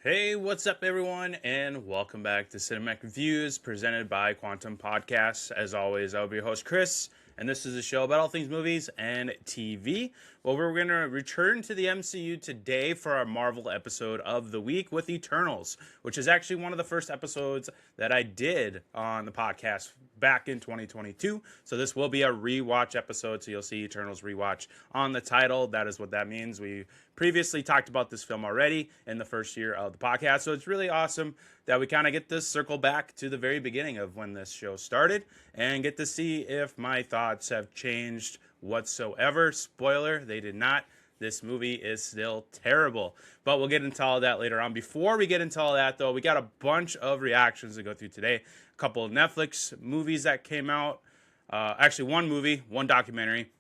Hey, what's up, everyone, and welcome back to Cinematic Reviews presented by Quantum Podcasts. As always, I'll be your host, Chris, and this is a show about all things movies and TV. Well, we're going to return to the MCU today for our Marvel episode of the week with Eternals, which is actually one of the first episodes that I did on the podcast back in 2022. So this will be a rewatch episode, so you'll see Eternals rewatch on the title. That is what that means. We previously talked about this film already in the first year of the podcast, so it's really awesome that we kind of get to circle back to the very beginning of when this show started and get to see if my thoughts have changed whatsoever. Spoiler, they did not. This movie is still terrible, but we'll get into all that later on. Before we get into all that, though, we got a bunch of reactions to go through today. A couple of Netflix movies that came out. Actually, one movie, one documentary.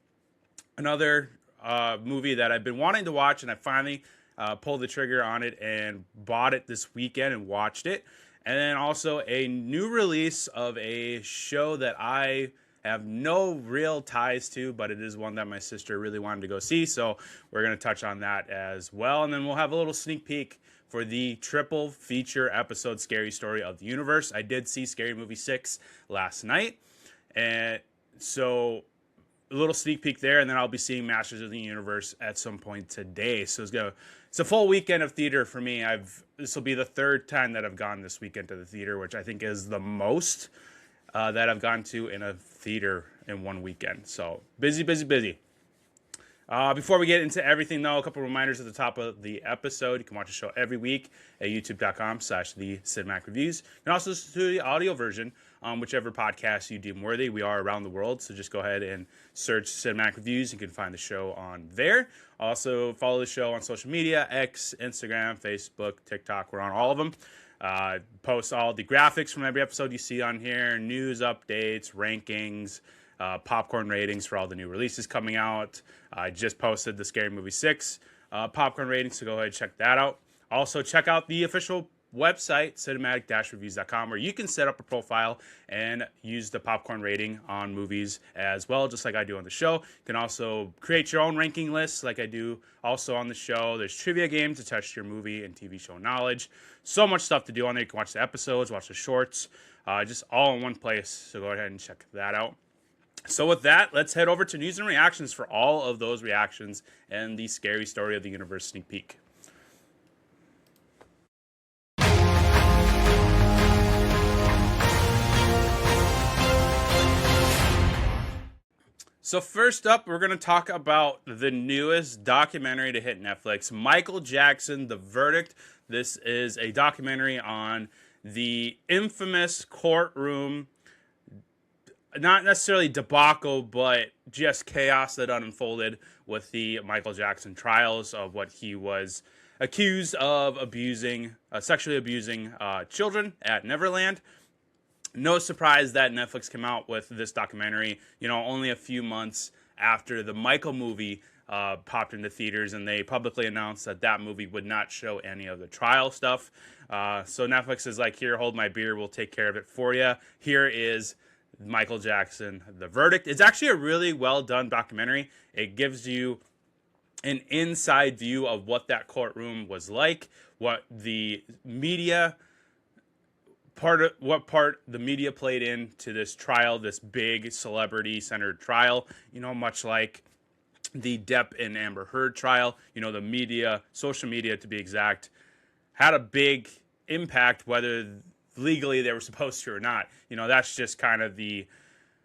Another movie that I've been wanting to watch, and I finally pulled the trigger on it and bought it this weekend and watched it. And then also a new release of a show that I have no real ties to, but it is one that my sister really wanted to go see, so we're going to touch on that as well. And then we'll have a little sneak peek for the triple feature episode Scary Story of the Universe. I did see Scary Movie 6 last night, and so a little sneak peek there, and then I'll be seeing Masters of the Universe at some point today. So it's a full weekend of theater for me. This will be the third time that I've gone this weekend to the theater, which I think is the most that I've gone to in a theater in one weekend. So busy. Before we get into everything, though, a couple reminders at the top of the episode. You can watch the show every week at youtube.com/The Cinematic Reviews. You can also listen to the audio version on whichever podcast you deem worthy. We are around the world, so just go ahead and search Cinematic Reviews. You can find the show on there. Also, follow the show on social media, X, Instagram, Facebook, TikTok. We're on all of them. Post all the graphics from every episode you see on here, news updates, rankings, popcorn ratings for all the new releases coming out. I just posted the Scary Movie 6 popcorn ratings, so go ahead and check that out. Also, check out the official website, cinematic-reviews.com, where you can set up a profile and use the popcorn rating on movies as well, just like I do on the show. You can also create your own ranking lists like I do also on the show. There's trivia games to test your movie and TV show knowledge. So much stuff to do on there. You can watch the episodes, watch the shorts, just all in one place. So go ahead and check that out. So with that, let's head over to news and reactions for all of those reactions and the Scary Story of the Universe sneak peek. So first up, we're going to talk about the newest documentary to hit Netflix, Michael Jackson, The Verdict. This is a documentary on the infamous courtroom, not necessarily debacle, but just chaos that unfolded with the Michael Jackson trials of what he was accused of sexually abusing children at Neverland. No surprise that Netflix came out with this documentary, only a few months after the Michael movie popped into theaters, and they publicly announced that movie would not show any of the trial stuff. So Netflix is like, here, hold my beer, we'll take care of it for you. Here is Michael Jackson, The Verdict. It's actually a really well done documentary. It gives you an inside view of what that courtroom was like, what the media the media played into this trial, this big celebrity-centered trial, much like the Depp and Amber Heard trial. The media, social media to be exact, had a big impact whether legally they were supposed to or not. That's just kind of the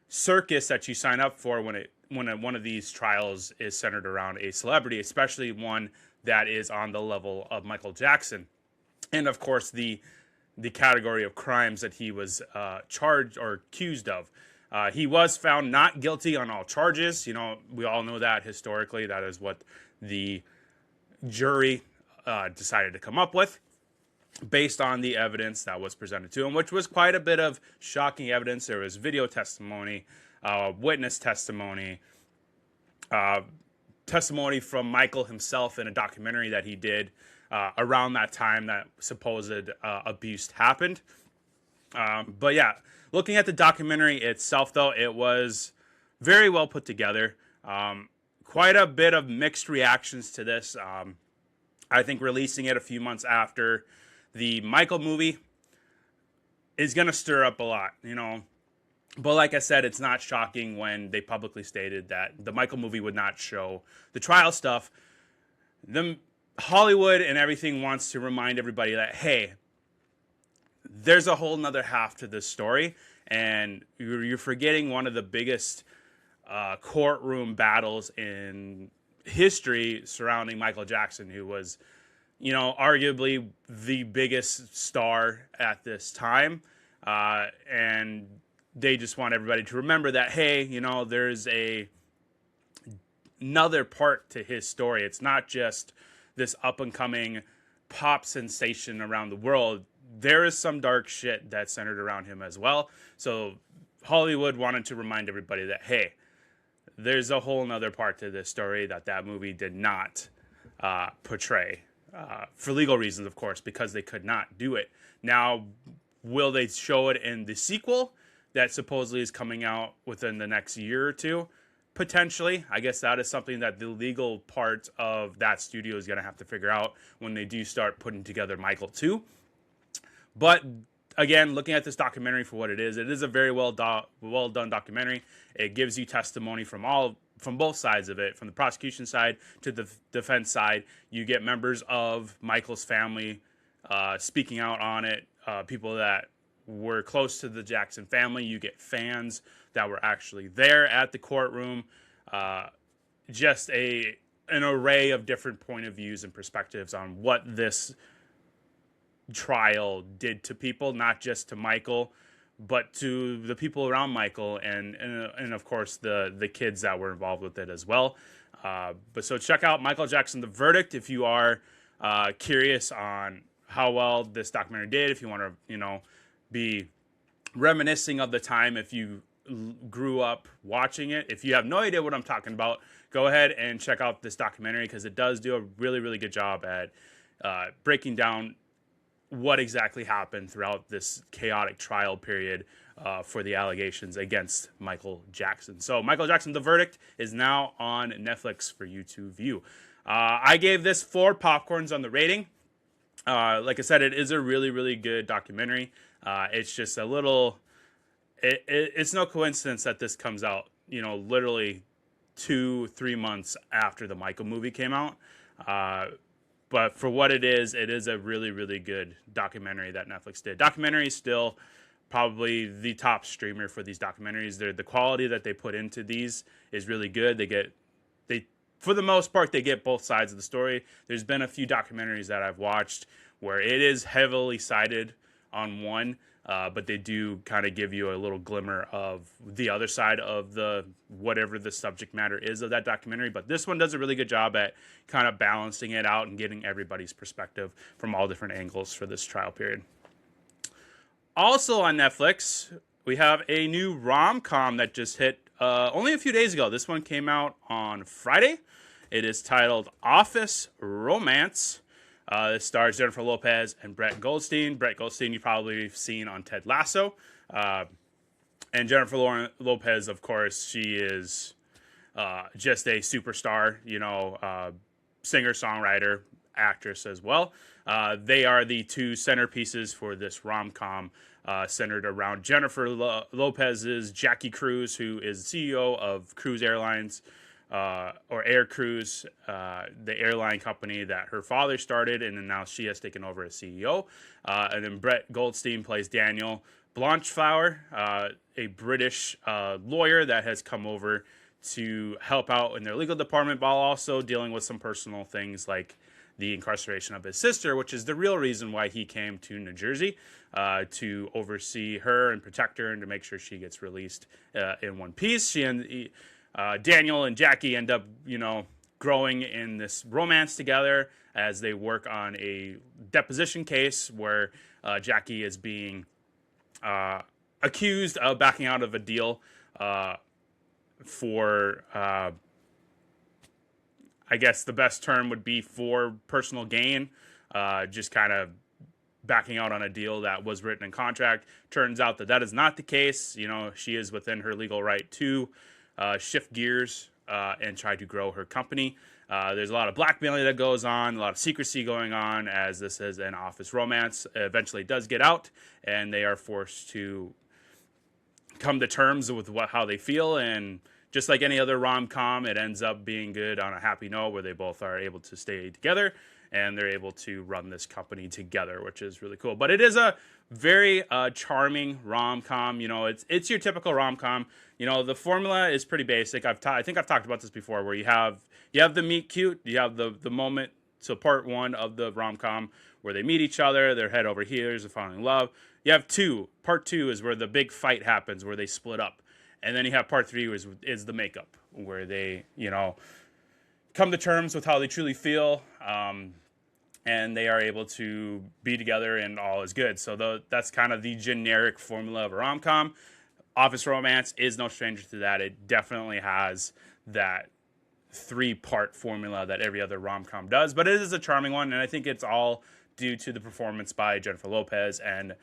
circus that you sign up for when one of these trials is centered around a celebrity, especially one that is on the level of Michael Jackson. And of course, the category of crimes that he was charged or accused of. He was found not guilty on all charges. We all know that historically. That is what the jury decided to come up with based on the evidence that was presented to him, which was quite a bit of shocking evidence. There was video testimony, witness testimony, testimony from Michael himself in a documentary that he did around that time that supposed abuse happened. But yeah, looking at the documentary itself, though, it was very well put together. Quite a bit of mixed reactions to this. I think releasing it a few months after the Michael movie is going to stir up a lot, you know. But like I said, it's not shocking when they publicly stated that the Michael movie would not show the trial stuff. Hollywood and everything wants to remind everybody that, hey, there's a whole nother half to this story, and you're forgetting one of the biggest courtroom battles in history surrounding Michael Jackson, who was, you know, arguably the biggest star at this time. And they just want everybody to remember that, hey, you know, there's another part to his story. It's not just this up and coming pop sensation around the world. There is some dark shit that's centered around him as well. So Hollywood wanted to remind everybody that, hey, there's a whole nother part to this story that movie did not portray. For legal reasons, of course, because they could not do it. Now, will they show it in the sequel that supposedly is coming out within the next year or two? Potentially. I guess that is something that the legal part of that studio is going to have to figure out when they do start putting together Michael 2. But again, looking at this documentary for what it is a very well done documentary. It gives you testimony from both sides of it, from the prosecution side to the defense side. You get members of Michael's family speaking out on it, people that were close to the Jackson family. You get fans that were actually there at the courtroom. Just an array of different point of views and perspectives on what this trial did to people, not just to Michael, but to the people around Michael and of course the kids that were involved with it as well. But so check out Michael Jackson, The Verdict, if you are curious on how well this documentary did, if you want to, you know, be reminiscing of the time, if you grew up watching it. If you have no idea what I'm talking about, go ahead and check out this documentary, because it does do a really, really good job at breaking down what exactly happened throughout this chaotic trial period for the allegations against Michael Jackson. So Michael Jackson, The Verdict is now on Netflix for you to view. I gave this 4 popcorns on the rating. Like I said, it is a really, really good documentary. It's just a little... It's no coincidence that this comes out, you know, literally 2-3 months after the Michael movie came out. But for what it is a really, really good documentary that Netflix did. Documentary is still probably the top streamer for these documentaries. The quality that they put into these is really good. For the most part, they get both sides of the story. There's been a few documentaries that I've watched where it is heavily sided on one, but they do kind of give you a little glimmer of the other side of the whatever the subject matter is of that documentary. But this one does a really good job at kind of balancing it out and getting everybody's perspective from all different angles for this trial period. Also on Netflix, we have a new rom-com that just hit only a few days ago. This one came out on Friday. It is titled Office Romance. It stars Jennifer Lopez and Brett Goldstein. Brett Goldstein, you've probably seen on Ted Lasso. And Jennifer Lopez, of course, she is just a superstar, you know, singer, songwriter, actress as well. They are the two centerpieces for this rom-com centered around Jennifer Lopez's Jackie Cruise, who is CEO of Cruise Airlines, or Air Cruise, the airline company that her father started, and then now she has taken over as CEO. And then Brett Goldstein plays Daniel Blanchflower, a British lawyer that has come over to help out in their legal department, while also dealing with some personal things like the incarceration of his sister, which is the real reason why he came to New Jersey, to oversee her and protect her and to make sure she gets released in one piece. Daniel and Jackie end up, you know, growing in this romance together as they work on a deposition case where Jackie is being accused of backing out of a deal for, I guess the best term would be for personal gain, just kind of backing out on a deal that was written in contract. Turns out that is not the case. You know, she is within her legal right to shift gears and try to grow her company. There's a lot of blackmailing that goes on, a lot of secrecy going on, as this is an office romance. Eventually, it does get out, and they are forced to come to terms with how they feel. And just like any other rom-com, it ends up being good on a happy note where they both are able to stay together and they're able to run this company together, which is really cool. But it is a very charming rom-com. It's your typical rom-com. The formula is pretty basic. I think I've talked about this before, where you have the meet cute, you have the moment. So part one of the rom-com where they meet each other, they're head over heels, they're falling in love. You have part two is where the big fight happens, where they split up. And then you have part three is the makeup, where they, come to terms with how they truly feel. And they are able to be together and all is good. So that's kind of the generic formula of a rom-com. Office Romance is no stranger to that. It definitely has that 3-part formula that every other rom-com does, but it is a charming one, and I think it's all due to the performance by Jennifer Lopez and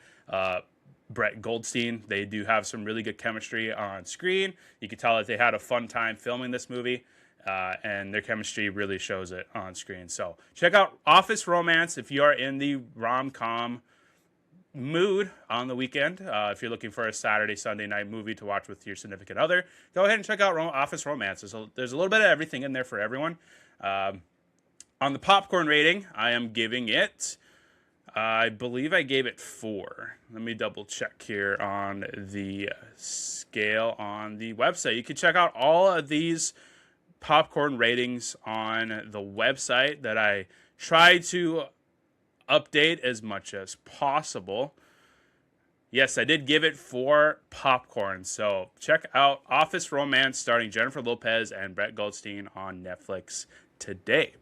Brett Goldstein. They do have some really good chemistry on screen. You can tell that they had a fun time filming this movie. And their chemistry really shows it on screen. So check out Office Romance if you are in the rom-com mood on the weekend. If you're looking for a Saturday, Sunday night movie to watch with your significant other, go ahead and check out Office Romance. There's a little bit of everything in there for everyone. On the popcorn rating, I am giving it, I believe I gave it 4. Let me double check here on the scale on the website. You can check out all of these popcorn ratings on the website that I try to update as much as possible. Yes, I did give it 4 popcorn. So check out Office Romance starring Jennifer Lopez and Brett Goldstein on Netflix today.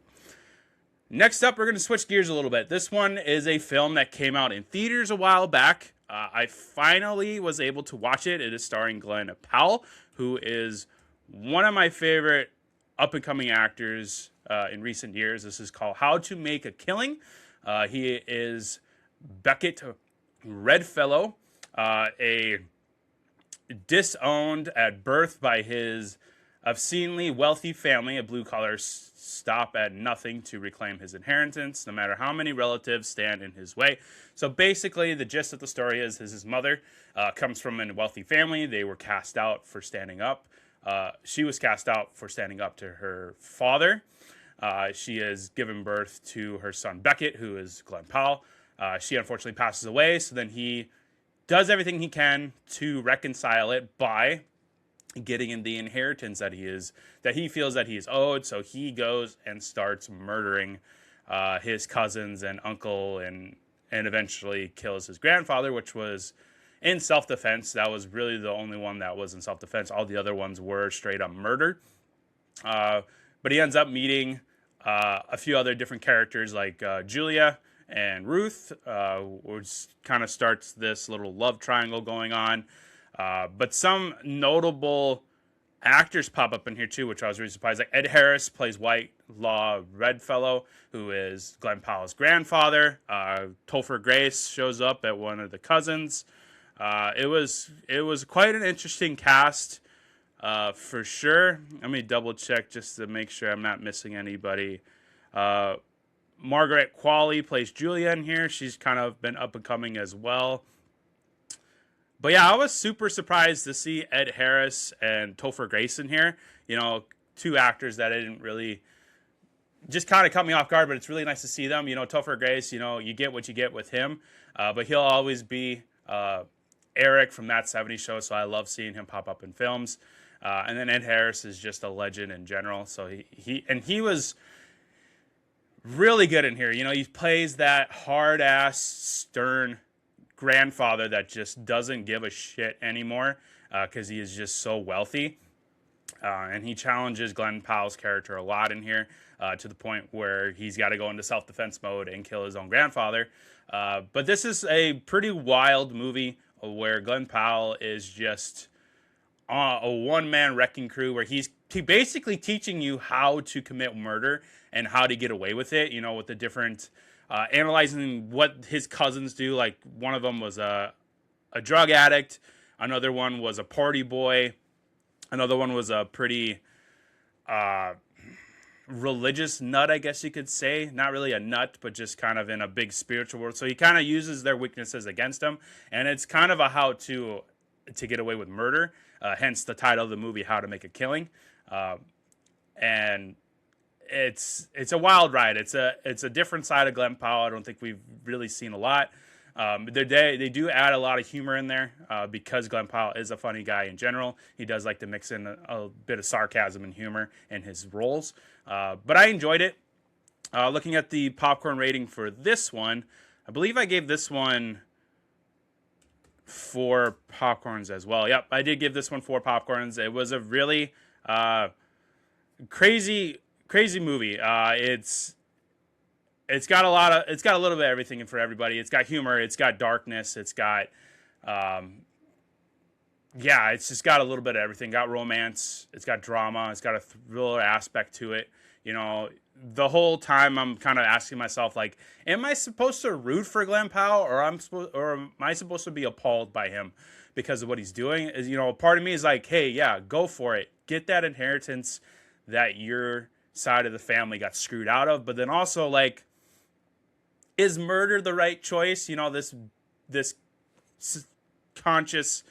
Next up, we're going to switch gears a little bit. This one is a film that came out in theaters a while back. I finally was able to watch it. It is starring Glenn Powell, who is one of my favorite up-and-coming actors in recent years. This is called How to Make a Killing. He is Beckett Redfellow, a disowned at birth by his obscenely wealthy family. A blue-collar stop at nothing to reclaim his inheritance, no matter how many relatives stand in his way. So basically, the gist of the story is his mother comes from a wealthy family. They were cast out for standing up. She was cast out for standing up to her father. She has given birth to her son Beckett, who is Glenn Powell. She unfortunately passes away, so then he does everything he can to reconcile it by getting in the inheritance that he feels that he is owed. So he goes and starts murdering his cousins and uncle, and eventually kills his grandfather, which was in self-defense. That was really the only one that was in self-defense. All the other ones were straight-up murder. But he ends up meeting a few other different characters like Julia and Ruth, which kind of starts this little love triangle going on. But some notable actors pop up in here too, which I was really surprised. Like Ed Harris plays White Law Redfellow, who is Glenn Powell's grandfather. Topher Grace shows up at one of the cousins. It was quite an interesting cast, for sure. Let me double check just to make sure I'm not missing anybody. Margaret Qualley plays Julia in here. She's kind of been up and coming as well. But yeah, I was super surprised to see Ed Harris and Topher Grace in here. 2 actors that I didn't really, just kind of caught me off guard, but it's really nice to see them. Topher Grace, you get what you get with him. But he'll always be Eric from That 70s Show, so I love seeing him pop up in films. And then Ed Harris is just a legend in general. So he was really good in here. He plays that hard-ass, stern grandfather that just doesn't give a shit anymore because he is just so wealthy. And he challenges Glenn Powell's character a lot in here to the point where he's got to go into self-defense mode and kill his own grandfather. But this is a pretty wild movie where Glenn Powell is just a one-man wrecking crew, where he's basically teaching you how to commit murder and how to get away with it, with the different analyzing what his cousins do. Like, one of them was a drug addict. Another one was a party boy. Another one was a pretty, religious nut, I guess you could say. Not really a nut, but just kind of in a big spiritual world. So he kind of uses their weaknesses against them, and it's kind of a how-to to get away with murder. Hence the title of the movie, How to Make a Killing. And it's a wild ride. It's a different side of Glen Powell. I don't think we've really seen a lot. They do add a lot of humor in there because Glen Powell is a funny guy in general. He does like to mix in a bit of sarcasm and humor in his roles. But I enjoyed it. Looking at the popcorn rating for this one, I believe I gave this one 4 popcorns as well. Yep, I did give this one 4 popcorns. It was a really crazy movie. It's got a little bit of everything for everybody. It's got humor, it's got darkness, it's got it's just got a little bit of everything. Got romance, it's got drama, it's got a thriller aspect to it. You know, the whole time I'm kind of asking myself, like, am I supposed to root for Glen Powell, or am I supposed to be appalled by him because of what he's doing? Is, you know, part of me is like, hey, yeah, go for it. Get that inheritance that your side of the family got screwed out of. But then also, like, is murder the right choice? You know, this conscious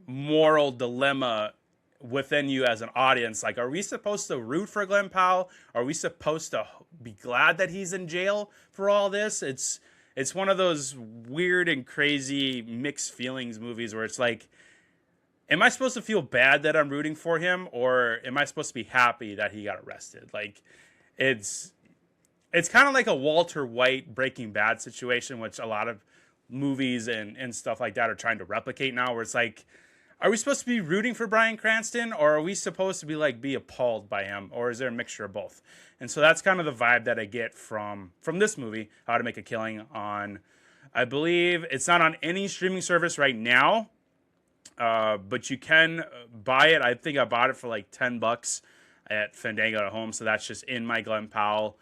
moral dilemma within you as an audience. Like, are we supposed to root for Glen Powell? Are we supposed to be glad that he's in jail for all this? It's one of those weird and crazy mixed feelings movies where it's like, am I supposed to feel bad that I'm rooting for him, or am I supposed to be happy that he got arrested? Like, it's kind of like a Walter White Breaking Bad situation, which a lot of movies and stuff like that are trying to replicate now, where it's like, are we supposed to be rooting for Bryan Cranston, or are we supposed to be appalled by him, or is there a mixture of both? And so that's kind of the vibe that I get from this movie, How to Make a Killing, on, I believe it's not on any streaming service right now, but you can buy it. I think I bought it for like $10 at Fandango at home, so that's just in my Glen Powell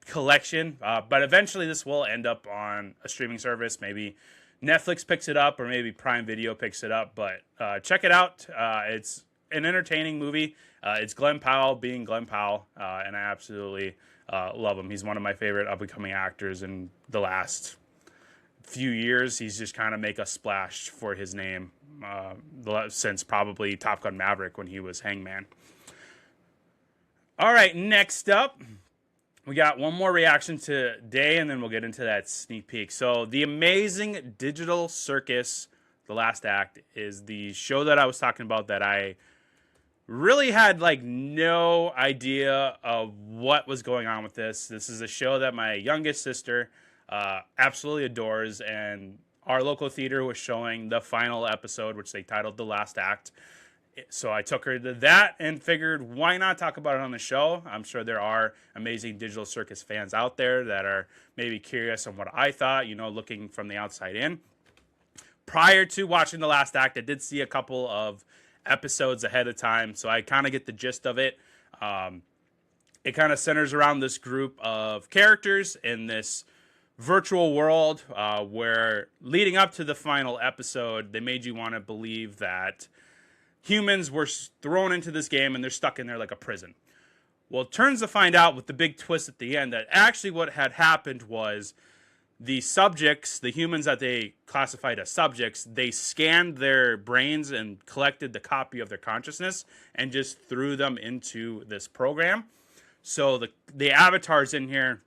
collection. But eventually this will end up on a streaming service. Maybe Netflix picks it up, or maybe Prime Video picks it up. But check it out. It's an entertaining movie. It's Glen Powell being Glen Powell, and I absolutely love him. He's one of my favorite up-and-coming actors in the last few years. He's just kind of make a splash for his name since probably Top Gun Maverick when he was Hangman. All right, next up, we got one more reaction today, and then we'll get into that sneak peek. So, The Amazing Digital Circus, The Last Act, is the show that I was talking about that I really had like no idea of what was going on with this. This is a show that my youngest sister absolutely adores, and our local theater was showing the final episode, which they titled The Last Act. So I took her to that and figured, why not talk about it on the show? I'm sure there are Amazing Digital Circus fans out there that are maybe curious on what I thought, you know, looking from the outside in. Prior to watching The Last Act, I did see a couple of episodes ahead of time, so I kind of get the gist of it. It kind of centers around this group of characters in this virtual world where, leading up to the final episode, they made you want to believe that humans were thrown into this game and they're stuck in there like a prison. Well, it turns to find out with the big twist at the end that actually what had happened was the subjects, the humans that they classified as subjects, they scanned their brains and collected the copy of their consciousness and just threw them into this program. So the avatars in here,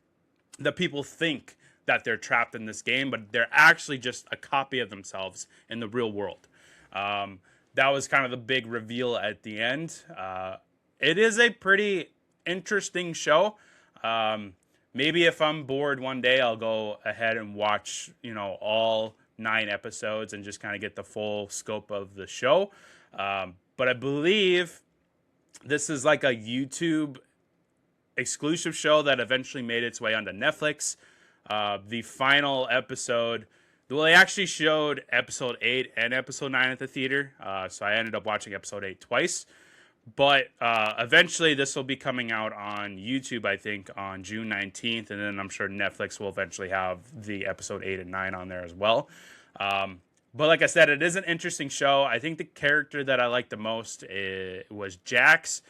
the people think that they're trapped in this game, but they're actually just a copy of themselves in the real world. That was kind of the big reveal at the end. It is a pretty interesting show. Maybe if I'm bored one day, I'll go ahead and watch, you know, all 9 episodes and just kind of get the full scope of the show. But I believe this is like a YouTube exclusive show that eventually made its way onto Netflix. The final episode, well, they actually showed episode 8 and episode 9 at the theater. So I ended up watching episode 8 twice. But eventually this will be coming out on YouTube, I think, on June 19th. And then I'm sure Netflix will eventually have the episode 8 and 9 on there as well. But like I said, it is an interesting show. I think the character that I liked the most was Jax.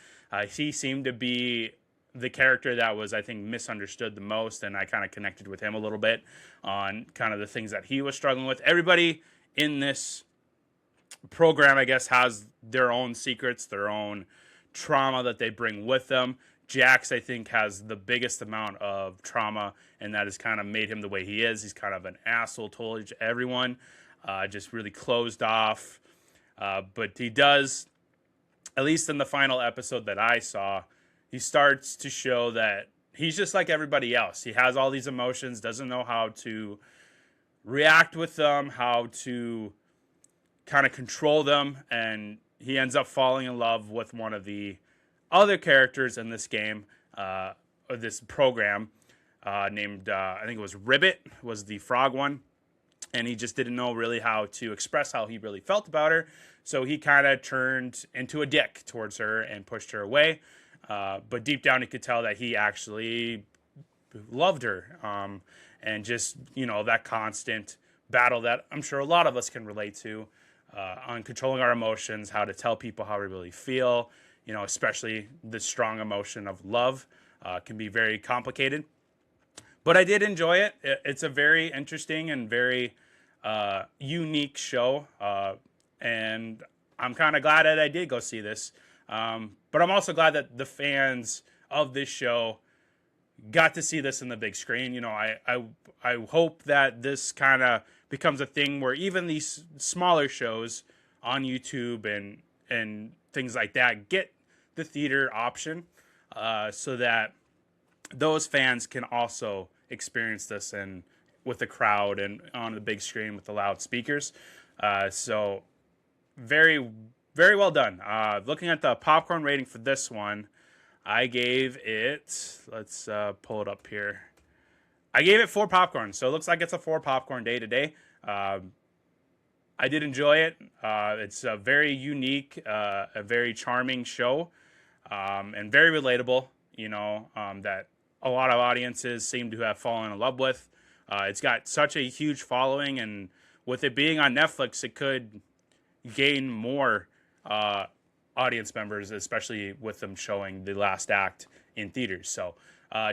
He seemed to be the character that was, I think, misunderstood the most, and I kind of connected with him a little bit on kind of the things that he was struggling with. Everybody in this program, I guess, has their own secrets, their own trauma that they bring with them. Jax, I think, has the biggest amount of trauma, and that has kind of made him the way he is. He's kind of an asshole totally to everyone, just really closed off. But he does, at least in the final episode that I saw, he starts to show that he's just like everybody else. He has all these emotions, doesn't know how to react with them, how to kind of control them, and he ends up falling in love with one of the other characters in this game, or this program, named, I think it was Ribbit, was the frog one. And he just didn't know really how to express how he really felt about her. So he kind of turned into a dick towards her and pushed her away. But deep down, he could tell that he actually loved her. And just, that constant battle that I'm sure a lot of us can relate to, on controlling our emotions, how to tell people how we really feel, especially the strong emotion of love, can be very complicated. But I did enjoy it. It's a very interesting and very unique show. And I'm kind of glad that I did go see this. But I'm also glad that the fans of this show got to see this in the big screen. I hope that this kind of becomes a thing where even these smaller shows on YouTube and things like that get the theater option, so that those fans can also experience this and with the crowd and on the big screen with the loudspeakers. So very, very well done. Looking at the popcorn rating for this one, I gave it, let's pull it up here. I gave it 4 popcorn, so it looks like it's a 4 popcorn day today. I did enjoy it. It's a very unique, a very charming show, and very relatable, that a lot of audiences seem to have fallen in love with. It's got such a huge following, and with it being on Netflix, it could gain more audience members, especially with them showing the last act in theaters. So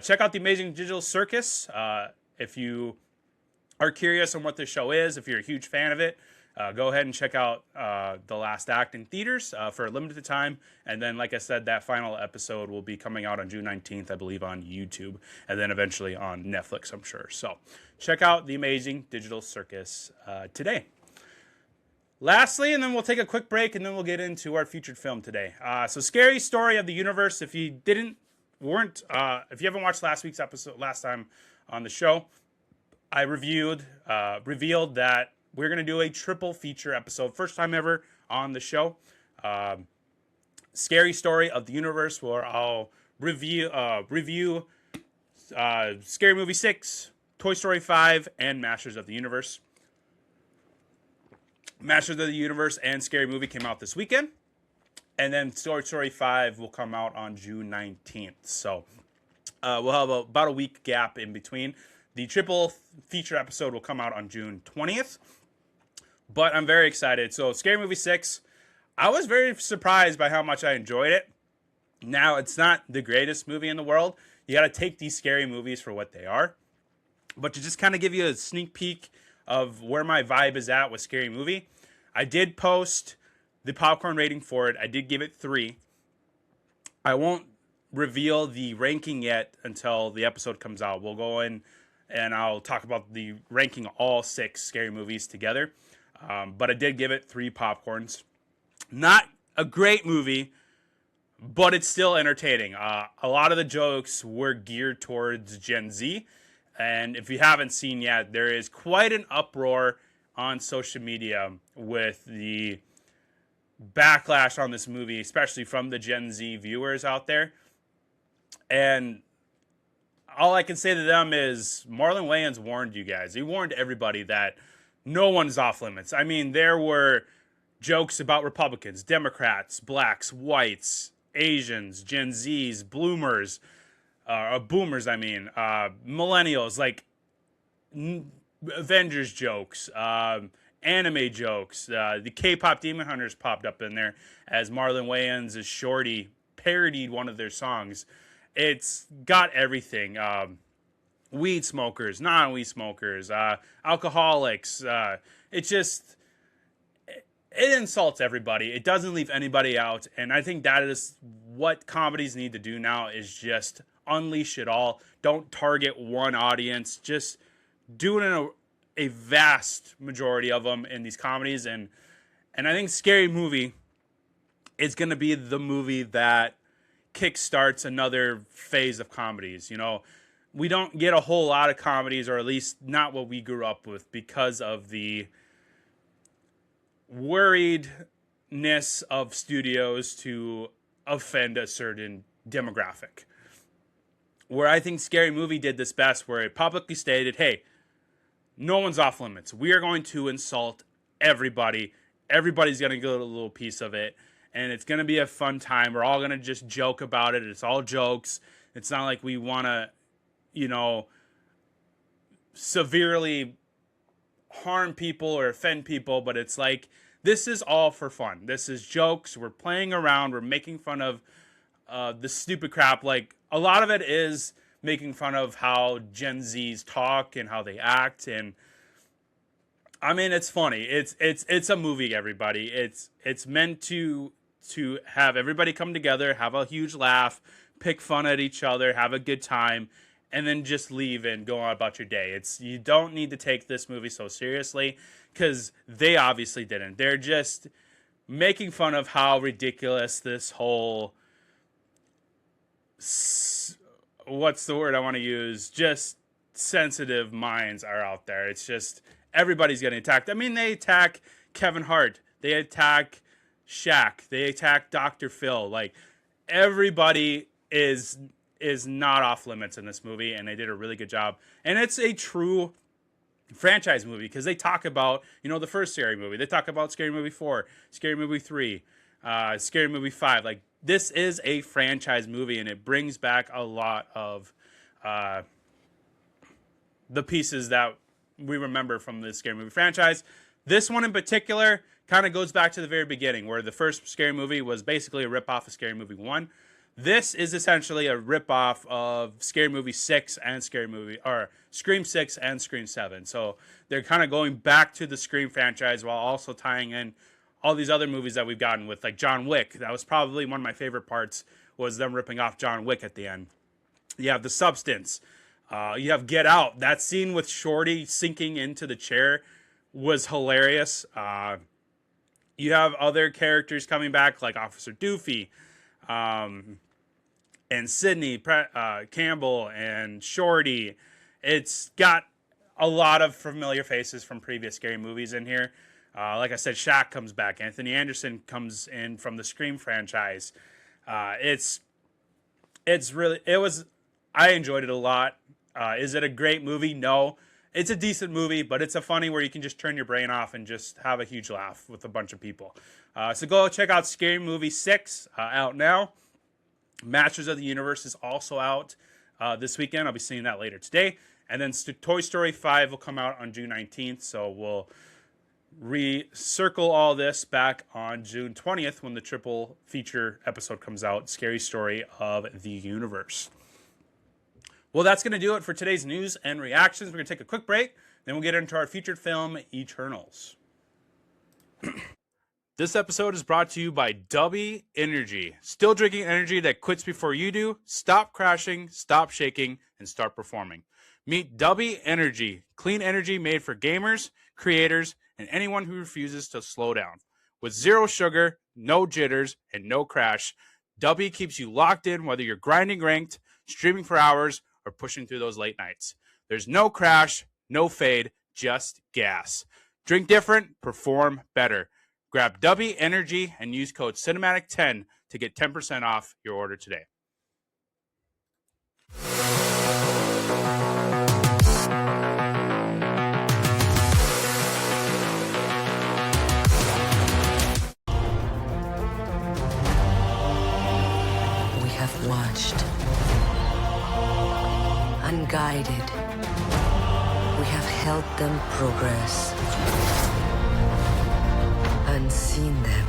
check out The Amazing Digital Circus. If you are curious on what this show is, if you're a huge fan of it, go ahead and check out the last act in theaters for a limited time. And then, like I said, that final episode will be coming out on June 19th, I believe, on YouTube, and then eventually on Netflix, I'm sure. So check out The Amazing Digital Circus today. Lastly, and then we'll take a quick break, and then we'll get into our featured film today. So Scary Story of the Universe. If you if you haven't watched last week's episode, last time on the show, I revealed that we're going to do a triple feature episode. First time ever on the show. Scary Story of the Universe, where I'll review Scary Movie 6, Toy Story 5, and Masters of the Universe. Masters of the Universe and Scary Movie came out this weekend. And then Toy Story 5 will come out on June 19th. So we'll have about a week gap in between. The triple feature episode will come out on June 20th. But I'm very excited. So Scary Movie 6, I was very surprised by how much I enjoyed it. Now, it's not the greatest movie in the world. You got to take these scary movies for what they are. But to just kind of give you a sneak peek of where my vibe is at with Scary Movie, I did post the popcorn rating for it. I did give it 3. I won't reveal the ranking yet until the episode comes out. We'll go in and I'll talk about the ranking all 6 scary movies together. But I did give it 3 popcorns. Not a great movie, but it's still entertaining. A lot of the jokes were geared towards Gen Z. And if you haven't seen yet, there is quite an uproar on social media with the backlash on this movie, especially from the Gen Z viewers out there. And all I can say to them is Marlon Wayans warned you guys. He warned everybody that no one's off limits. I mean, there were jokes about Republicans, Democrats, blacks, whites, Asians, Gen Zs, boomers, millennials, like Avengers jokes, anime jokes. The K-pop Demon Hunters popped up in there as Marlon Wayans' shorty parodied one of their songs. It's got everything. Weed smokers, non-weed smokers, alcoholics. It insults everybody. It doesn't leave anybody out. And I think that is what comedies need to do now, is just unleash it all. Don't target one audience. Just do it in a vast majority of them in these comedies. And I think Scary Movie is going to be the movie that kickstarts another phase of comedies. You know, we don't get a whole lot of comedies, or at least not what we grew up with, because of the worriedness of studios to offend a certain demographic. Where I think Scary Movie did this best, where it publicly stated, hey, no one's off limits. We are going to insult everybody. Everybody's going to get a little piece of it. And it's going to be a fun time. We're all going to just joke about it. It's all jokes. It's not like we want to, you know, severely harm people or offend people, but it's like, this is all for fun. This is jokes. We're playing around. We're making fun of the stupid crap. Like, a lot of it is making fun of how Gen Zs talk and how they act. And I mean, it's funny. It's a movie, everybody. It's meant to have everybody come together, have a huge laugh, pick fun at each other, have a good time, and then just leave and go on about your day. You don't need to take this movie so seriously, because they obviously didn't. They're just making fun of how ridiculous this whole, what's the word I want to use? Just sensitive minds are out there. It's just, everybody's getting attacked. I mean, they attack Kevin Hart. They attack Shaq. They attack Dr. Phil. Like, everybody is not off limits in this movie, and they did a really good job. And it's a true franchise movie, because they talk about, you know, the first Scary Movie. They talk about Scary Movie 4, Scary Movie 3, Scary Movie 5. Like, this is a franchise movie, and it brings back a lot of the pieces that we remember from the Scary Movie franchise. This one in particular kind of goes back to the very beginning, where the first Scary Movie was basically a ripoff of Scary Movie 1. This is essentially a ripoff of Scary Movie 6 and Scream 6 and Scream 7. So they're kind of going back to the Scream franchise while also tying in all these other movies that we've gotten with, like John Wick. That was probably one of my favorite parts, was them ripping off John Wick at the end. You have The Substance. You have Get Out. That scene with Shorty sinking into the chair was hilarious. You have other characters coming back, like Officer Doofy, and Sidney Campbell and Shorty. It's got a lot of familiar faces from previous Scary Movies in here. Like I said, Shaq comes back. Anthony Anderson comes in from the Scream franchise. I enjoyed it a lot. Is it a great movie? No. It's a decent movie, but it's a funny where you can just turn your brain off and just have a huge laugh with a bunch of people. So go check out Scary Movie 6, out now. Masters of the Universe is also out this weekend. I'll be seeing that later today. And then Toy Story 5 will come out on June 19th. So we'll recircle all this back on June 20th when the triple feature episode comes out, Scary Story of the Universe. Well, that's going to do it for today's news and reactions. We're going to take a quick break. Then we'll get into our featured film, Eternals. This episode is brought to you by Dubby Energy. Still drinking energy that quits before you do? Stop crashing, stop shaking, and start performing. Meet Dubby Energy. Clean energy made for gamers, creators, and anyone who refuses to slow down. With zero sugar, no jitters, and no crash, Dubby keeps you locked in whether you're grinding ranked, streaming for hours, or pushing through those late nights. There's no crash, no fade, just gas. Drink different, perform better. Grab Dubby Energy and use code Cinematic10 to get 10% off your order today. We have watched, unguided. We have helped them progress and seen them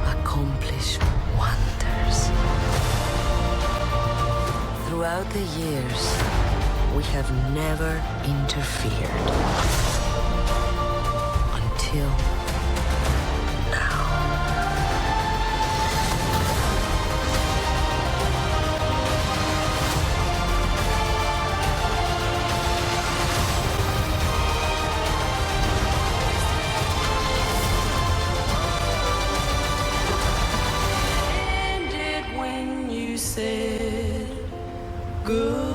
accomplish wonders. Throughout the years, we have never interfered. Until now. Ended when you said goodbye.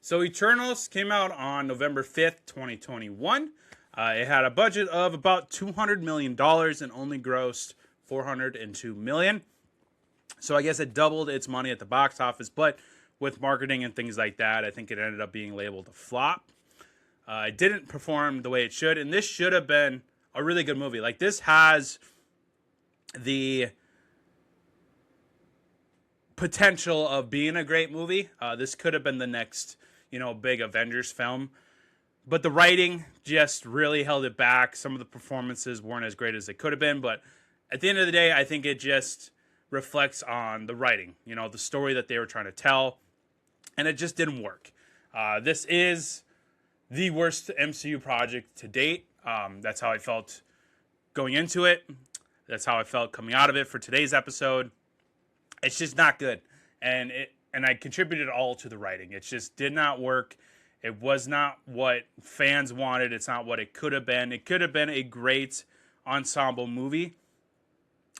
So Eternals came out on November 5th, 2021. It had a budget of about $200 million and only grossed $402 million. So I guess it doubled its money at the box office, but with marketing and things like that, I think it ended up being labeled a flop. It didn't perform the way it should, and this should have been a really good movie. Like, this has the potential of being a great movie. This could have been the next, big Avengers film. But the writing just really held it back. Some of the performances weren't as great as they could have been. But at the end of the day, I think it just reflects on the writing, the story that they were trying to tell. And it just didn't work. This is the worst MCU project to date. That's how I felt going into it. That's how I felt coming out of it for today's episode. It's just not good. And I contributed all to the writing. It just did not work. It was not what fans wanted. It's not what it could have been. It could have been a great ensemble movie,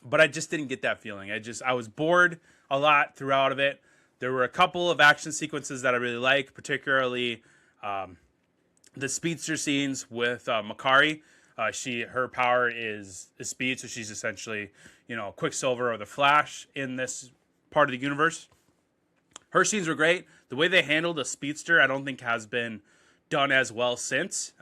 but I just didn't get that feeling. I was bored a lot throughout of it. There were a couple of action sequences that I really like, particularly the speedster scenes with Makari. Her power is speed, so she's essentially, Quicksilver or the Flash in this part of the universe. Her scenes were great. The way they handled a speedster, I don't think has been done as well since.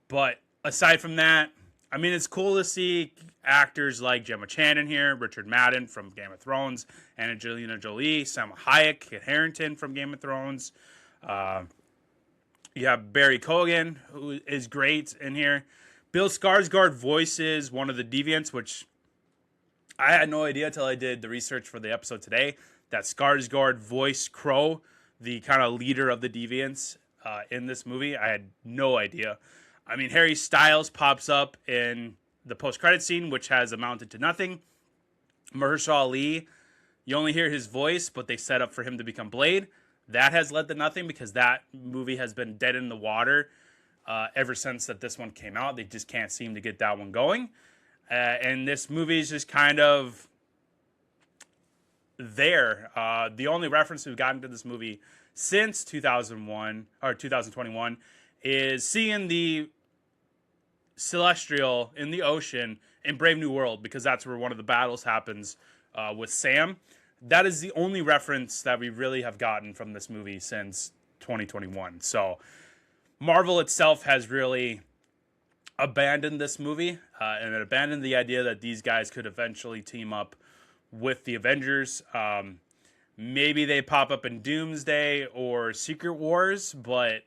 But aside from that, I mean, it's cool to see actors like Gemma Chan in here, Richard Madden from Game of Thrones, Angelina Jolie, Salma Hayek, Kit Harington from Game of Thrones. You have Barry Keoghan, who is great in here. Bill Skarsgård voices one of the Deviants, which I had no idea until I did the research for the episode today, that Skarsgård voiced Crow, the kind of leader of the Deviants in this movie. I had no idea. I mean, Harry Styles pops up in the post-credit scene, which has amounted to nothing. Mahershala Ali, you only hear his voice, but they set up for him to become Blade. That has led to nothing because that movie has been dead in the water ever since that this one came out. They just can't seem to get that one going. And this movie is just kind of there. The only reference we've gotten to this movie since 2001 or 2021 is seeing the Celestial in the ocean in Brave New World, because that's where one of the battles happens with Sam. That is the only reference that we really have gotten from this movie since 2021. So Marvel itself has really abandoned this movie and it abandoned the idea that these guys could eventually team up with the Avengers. Maybe they pop up in Doomsday or Secret Wars, but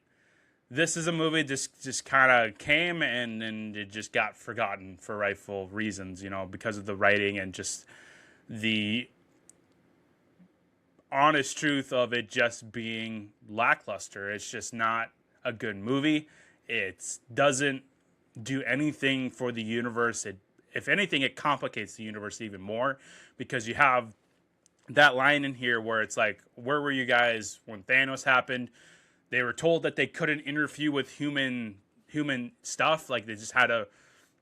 this is a movie just kind of came and it just got forgotten for rightful reasons, because of the writing and just the honest truth of it just being lackluster. It's just not a good movie. It doesn't do anything for the universe. If anything, it complicates the universe even more, because you have that line in here where it's like, where were you guys when Thanos happened? They were told that they couldn't interfere with human stuff. Like, they just had to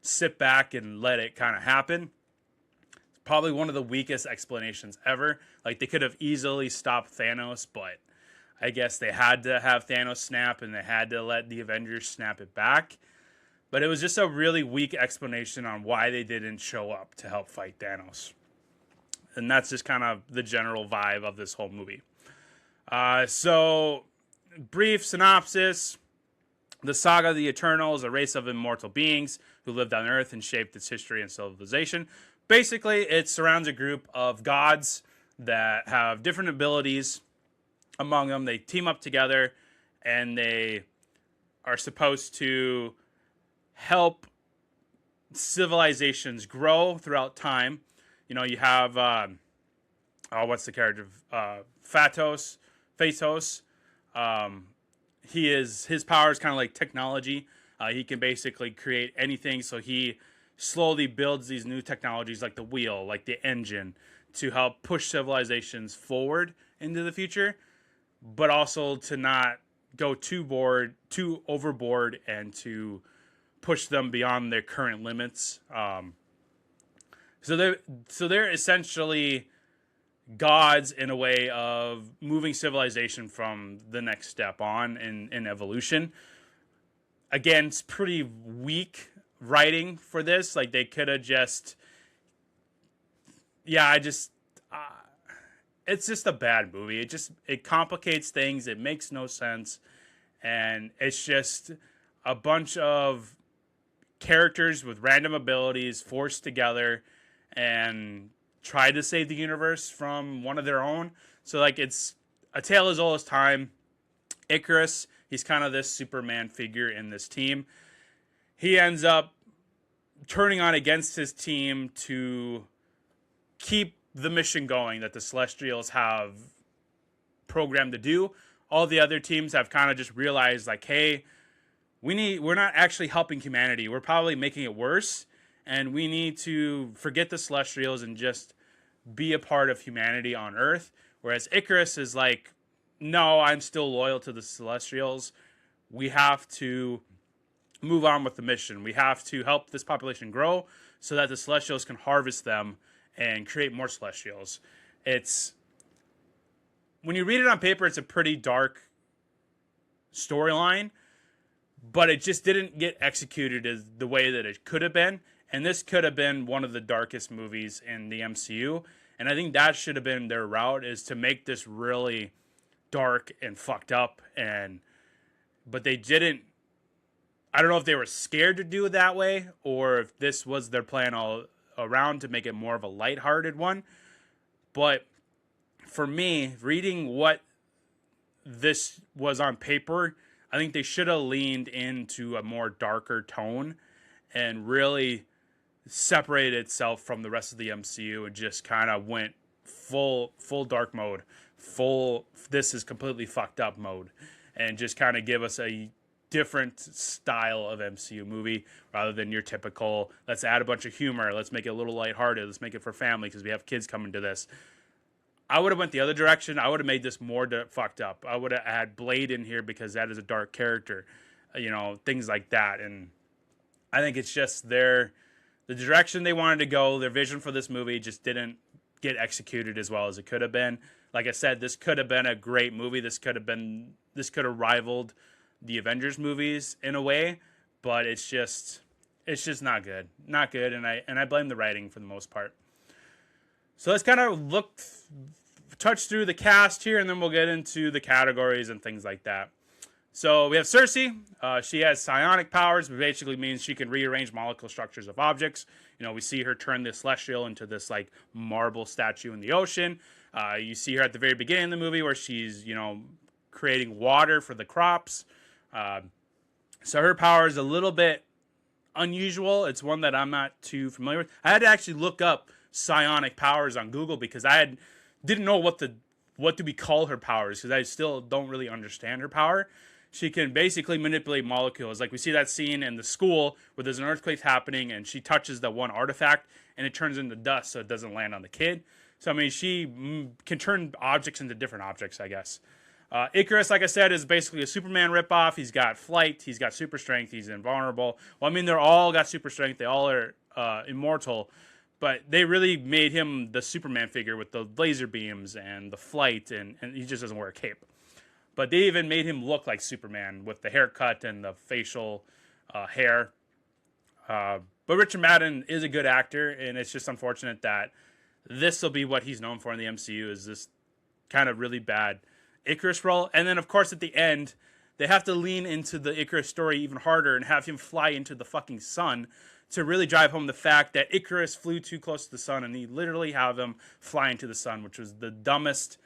sit back and let it kind of happen. It's probably one of the weakest explanations ever. Like, they could have easily stopped Thanos, but I guess they had to have Thanos snap and they had to let the Avengers snap it back. But it was just a really weak explanation on why they didn't show up to help fight Thanos. And that's just kind of the general vibe of this whole movie. So, brief synopsis. The saga of the Eternals, a race of immortal beings who lived on Earth and shaped its history and civilization. Basically, it surrounds a group of gods that have different abilities among them. They team up together and they are supposed to help civilizations grow throughout time. You know, you have what's the character? Phaetos. Um, his power is kind of like technology. He can basically create anything. So he slowly builds these new technologies, like the wheel, like the engine, to help push civilizations forward into the future, but also to not go too overboard, and to push them beyond their current limits. So they're essentially gods in a way of moving civilization from the next step on in evolution. Again, it's pretty weak writing for this. Like, they could have just, yeah, it's just a bad movie. It complicates things. It makes no sense, and it's just a bunch of characters with random abilities forced together and try to save the universe from one of their own. So, like, it's a tale as old as time. Icarus, he's kind of this Superman figure in this team. He ends up turning on against his team to keep the mission going that the Celestials have programmed to do. All the other teams have kind of just realized, like, hey, we're not actually helping humanity. We're probably making it worse, and we need to forget the Celestials and just be a part of humanity on Earth. Whereas Icarus is like, no, I'm still loyal to the Celestials. We have to move on with the mission. We have to help this population grow so that the Celestials can harvest them and create more Celestials. It's, when you read it on paper, it's a pretty dark storyline, but it just didn't get executed as the way that it could have been. And this could have been one of the darkest movies in the MCU. And I think that should have been their route, is to make this really dark and fucked up. But they didn't. I don't know if they were scared to do it that way, or if this was their plan all around to make it more of a lighthearted one. But for me, reading what this was on paper, I think they should have leaned into a more darker tone and really separated itself from the rest of the MCU and just kind of went full dark mode, full this is completely fucked up mode, and just kind of give us a different style of MCU movie rather than your typical, let's add a bunch of humor, let's make it a little lighthearted, let's make it for family because we have kids coming to this. I would have went the other direction. I would have made this more fucked up. I would have had Blade in here because that is a dark character, things like that. And I think it's just the direction they wanted to go, their vision for this movie just didn't get executed as well as it could have been. Like I said, this could have been a great movie. This could have rivaled the Avengers movies in a way, but it's just not good. Not good, and I blame the writing for the most part. So let's kind of touch through the cast here, and then we'll get into the categories and things like that. So we have Cersei. She has psionic powers, which basically means she can rearrange molecular structures of objects. We see her turn the Celestial into this like marble statue in the ocean. You see her at the very beginning of the movie where she's, creating water for the crops. So her power is a little bit unusual. It's one that I'm not too familiar with. I had to actually look up psionic powers on Google because didn't know what do we call her powers, because I still don't really understand her power. She can basically manipulate molecules. Like we see that scene in the school where there's an earthquake happening and she touches the one artifact and it turns into dust so it doesn't land on the kid. So, I mean, she can turn objects into different objects, I guess. Icarus, like I said, is basically a Superman ripoff. He's got flight. He's got super strength. He's invulnerable. Well, I mean, they're all got super strength. They all are immortal. But they really made him the Superman figure with the laser beams and the flight, and he just doesn't wear a cape. But they even made him look like Superman with the haircut and the facial hair. But Richard Madden is a good actor, and it's just unfortunate that this will be what he's known for in the MCU, is this kind of really bad Icarus role. And then, of course, at the end, they have to lean into the Icarus story even harder and have him fly into the fucking sun to really drive home the fact that Icarus flew too close to the sun, and he literally have him fly into the sun, which was the dumbest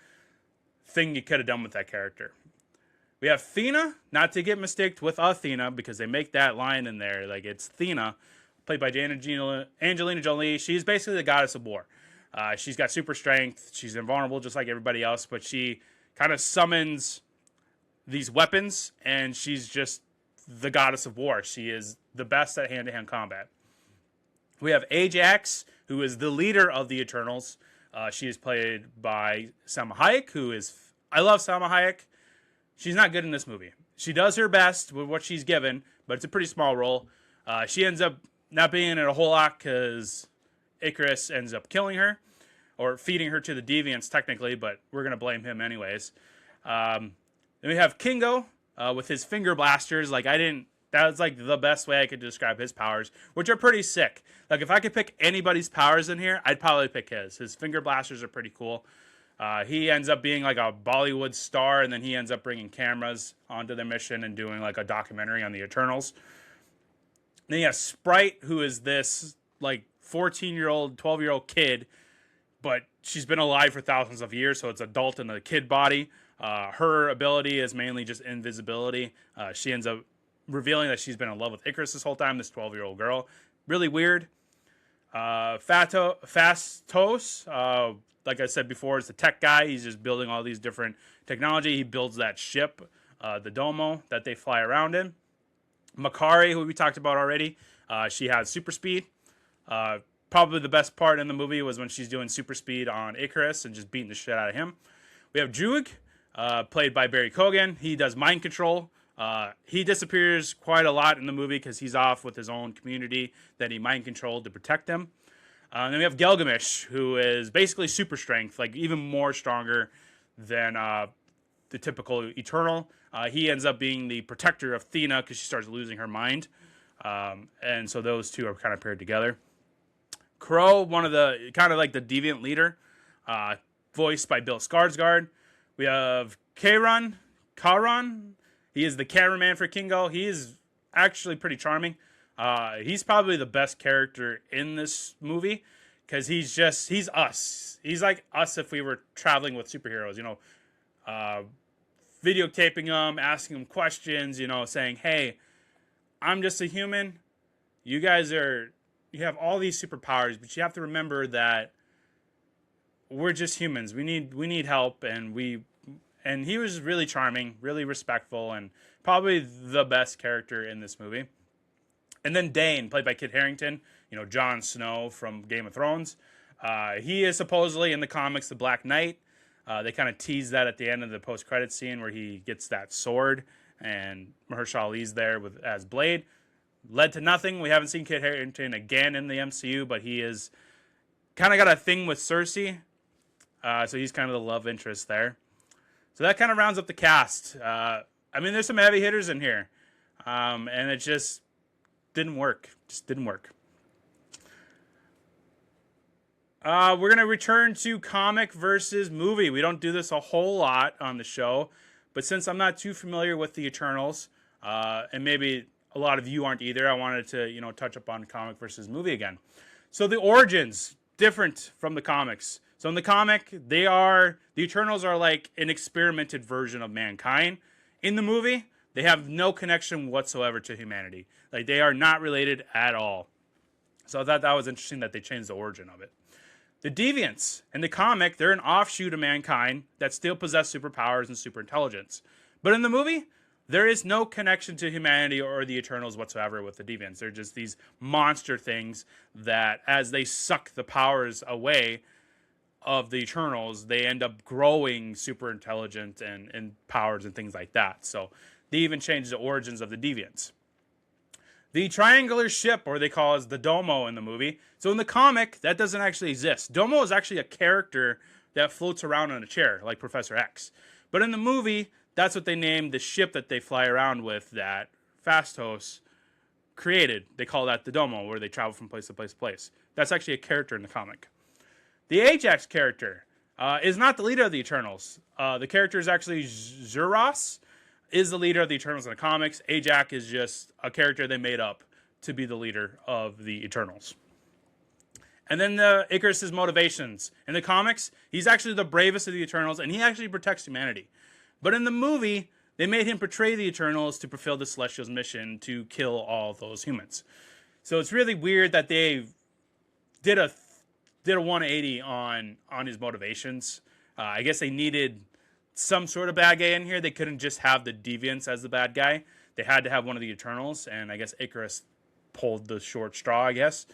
thing you could have done with that character. We have Thena, not to get mistaken with Athena, because they make that line in there. Like, it's Thena, played by Angelina Jolie. She's basically the goddess of war. She's got super strength. She's invulnerable just like everybody else, but she kind of summons these weapons, and she's just the goddess of war. She is the best at hand-to-hand combat. We have Ajax, who is the leader of the Eternals. She is played by Salma Hayek, I love Salma Hayek. She's not good in this movie. She does her best with what she's given, but it's a pretty small role. She ends up not being in it a whole lot because Icarus ends up killing her, or feeding her to the deviants technically, but we're going to blame him anyways. Then we have Kingo with his finger blasters. That was like the best way I could describe his powers, which are pretty sick. Like, if I could pick anybody's powers in here, I'd probably pick his. His finger blasters are pretty cool. He ends up being like a Bollywood star, and then he ends up bringing cameras onto their mission and doing like a documentary on the Eternals. Then you have Sprite, who is this like 14-year-old, 12-year-old kid, but she's been alive for thousands of years, so it's adult in the kid body. Her ability is mainly just invisibility. She ends up revealing that she's been in love with Icarus this whole time, this 12-year-old girl. Really weird. Fastos, like I said before, is the tech guy. He's just building all these different technology. He builds that ship, the Domo, that they fly around in. Makari, who we talked about already, she has super speed. Probably the best part in the movie was when she's doing super speed on Icarus and just beating the shit out of him. We have Druig, played by Barry Keoghan. He does mind control. He disappears quite a lot in the movie because he's off with his own community that he mind controlled to protect them. Then we have Gilgamesh, who is basically super strength, like even more stronger than the typical Eternal. He ends up being the protector of Thena because she starts losing her mind. And so those two are kind of paired together. Crow, one of the kind of like the deviant leader, voiced by Bill Skarsgård. We have Karan. He is the cameraman for Kingo. He is actually pretty charming. He's probably the best character in this movie because he's us. He's like us if we were traveling with superheroes, videotaping them, asking them questions, saying, hey, I'm just a human. You have all these superpowers, but you have to remember that we're just humans. We need help, and he was really charming, really respectful, and probably the best character in this movie. And then Dane, played by Kit Harington, Jon Snow from Game of Thrones. He is supposedly in the comics the Black Knight. They kind of tease that at the end of the post-credit scene where he gets that sword, and Mahershala Ali's there as Blade. Led to nothing. We haven't seen Kit Harington again in the MCU, but he is kind of got a thing with Cersei. So he's kind of the love interest there. So that kind of rounds up the cast. There's some heavy hitters in here. And it just didn't work. We're going to return to comic versus movie. We don't do this a whole lot on the show, but since I'm not too familiar with the Eternals, and maybe a lot of you aren't either, I wanted to, touch up on comic versus movie again. So the origins, different from the comics. So in the comic, the Eternals are like an experimented version of mankind. In the movie, they have no connection whatsoever to humanity. Like, they are not related at all. So I thought that was interesting that they changed the origin of it. The Deviants, in the comic, they're an offshoot of mankind that still possess superpowers and super intelligence. But in the movie, there is no connection to humanity or the Eternals whatsoever with the Deviants. They're just these monster things that, as they suck the powers away of the Eternals, they end up growing super intelligent and powers and things like that. So they even changed the origins of the Deviants. The triangular ship, or they call it the Domo in the movie. So in the comic, that doesn't actually exist. Domo is actually a character that floats around on a chair, like Professor X. But in the movie, that's what they named the ship that they fly around with that Fastos created. They call that the Domo, where they travel from place to place to place. That's actually a character in the comic. The Ajax character is not the leader of the Eternals. The character is actually Zuras, is the leader of the Eternals in the comics. Ajax is just a character they made up to be the leader of the Eternals. And then the Icarus' motivations. In the comics, he's actually the bravest of the Eternals, and he actually protects humanity. But in the movie, they made him portray the Eternals to fulfill the Celestials' mission to kill all those humans. So it's really weird that they did a 180 on his motivations. I guess they needed some sort of bad guy in here. They couldn't just have the Deviants as the bad guy. They had to have one of the Eternals, and I guess Icarus pulled the short straw, I guess.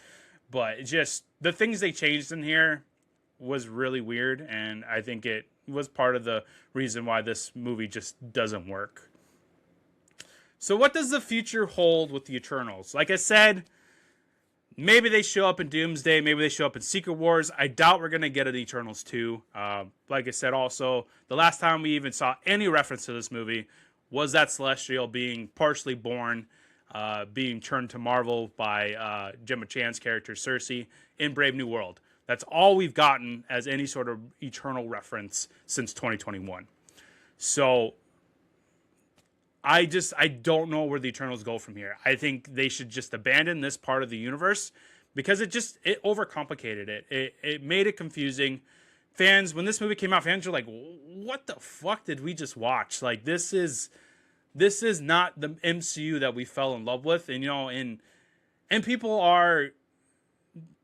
But just the things they changed in here was really weird, and I think it was part of the reason why this movie just doesn't work. So what does the future hold with the Eternals? Like I said, maybe they show up in Doomsday. Maybe they show up in Secret Wars. I doubt we're going to get an Eternals 2. Like I said, also, the last time we even saw any reference to this movie was that Celestial being partially born, being turned to Marvel by Gemma Chan's character, Cersei, in Brave New World. That's all we've gotten as any sort of Eternal reference since 2021. So I don't know where the Eternals go from here. I think they should just abandon this part of the universe because it overcomplicated it. It made it confusing. Fans, when this movie came out, fans were like, what the fuck did we just watch? Like, this is not the MCU that we fell in love with. And, and people